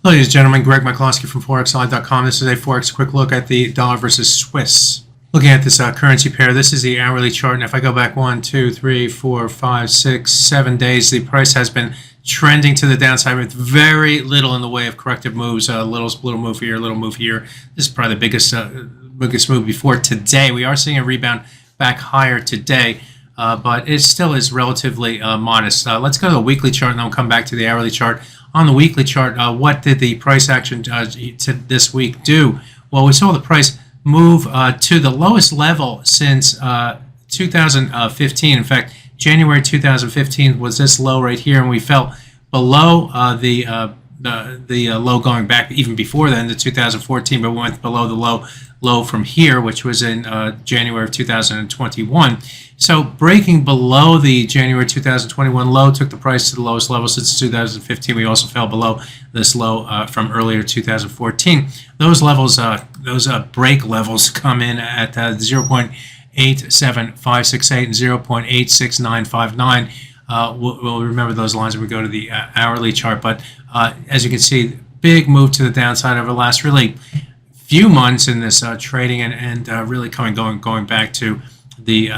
Ladies and gentlemen, Greg McCloskey from ForexLive.com. This is a Forex quick look at the dollar versus Swiss. Looking at this currency pair, this is the hourly chart, and if I go back 1, 2, 3, 4, 5, 6, 7 days, the price has been trending to the downside with very little in the way of corrective moves. Little move here, little move here. This is probably the biggest move before today. We are seeing a rebound back higher today, but it still is relatively modest. Let's go to the weekly chart, and then we'll come back to the hourly chart. On the weekly chart, what did the price action to this week do? Well, we saw the price move to the lowest level since 2015. In fact, January 2015 was this low right here, and we fell below the low going back even before then to 2014, but we went below the low from here, which was in January of 2021. So breaking below the January 2021 low took the price to the lowest level since 2015. We also fell below this low from earlier 2014. Those levels, those break levels come in at 0.87568 and 0.86959. We'll remember those lines when we go to the hourly chart. But as you can see, big move to the downside over the last really few months in this trading, and really going back to the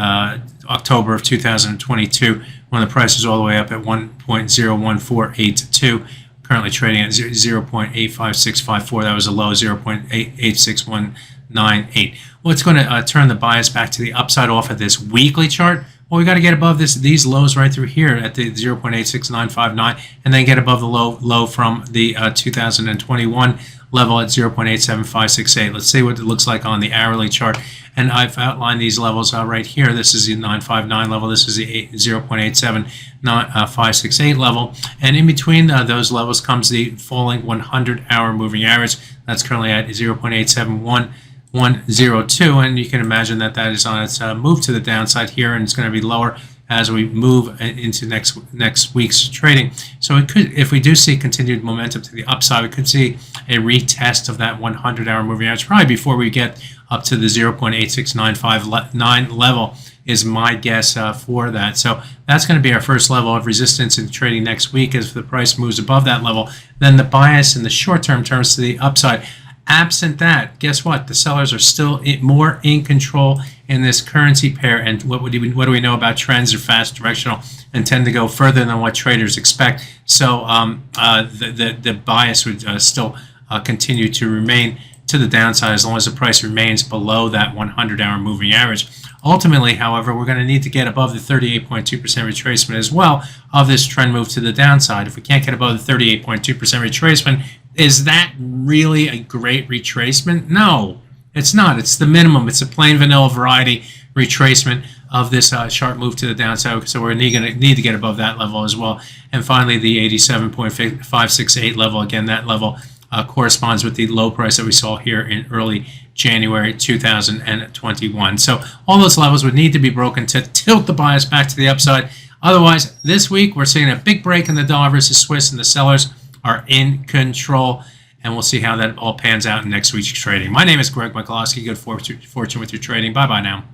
October of 2022 when the price was all the way up at 1.01482. Currently trading at 0.85654. That was a low, 0.86198. Well, it's going to turn the bias back to the upside off of this weekly chart. Well, we got to get above these lows right through here at the 0.86959, and then get above the low from the 2021 level at 0.87568. Let's see what it looks like on the hourly chart. And I've outlined these levels right here. This is the 959 level. This is the 0.87568 level. And in between those levels comes the falling 100-hour moving average. That's currently at 0.871102. And you can imagine that is on its move to the downside here, and it's going to be lower as we move into next week's trading. So it could, if we do see continued momentum to the upside, we could see a retest of that 100-hour moving average probably before we get up to the 0.86959 level is my guess for that. So that's going to be our first level of resistance in trading next week. As the price moves above that level, then the bias in the short term turns to the upside. Absent that, guess what? The sellers are still more in control in this currency pair. And what do we know about trends? They're fast, directional, and tend to go further than what traders expect. So the bias would still continue to remain to the downside as long as the price remains below that 100-hour moving average. Ultimately, however, we're going to need to get above the 38.2% retracement as well of this trend move to the downside. If we can't get above the 38.2% retracement, is that really a great retracement? No, it's not. It's the minimum. It's a plain vanilla variety retracement of this sharp move to the downside. So we're going to need to get above that level as well. And finally, the 87.568 level. Again, that level corresponds with the low price that we saw here in early January 2021. So all those levels would need to be broken to tilt the bias back to the upside. Otherwise, this week we're seeing a big break in the dollar versus Swiss, and the sellers are in control. And we'll see how that all pans out in next week's trading. My name is Greg McCloskey. Good fortune with your trading. Bye-bye now.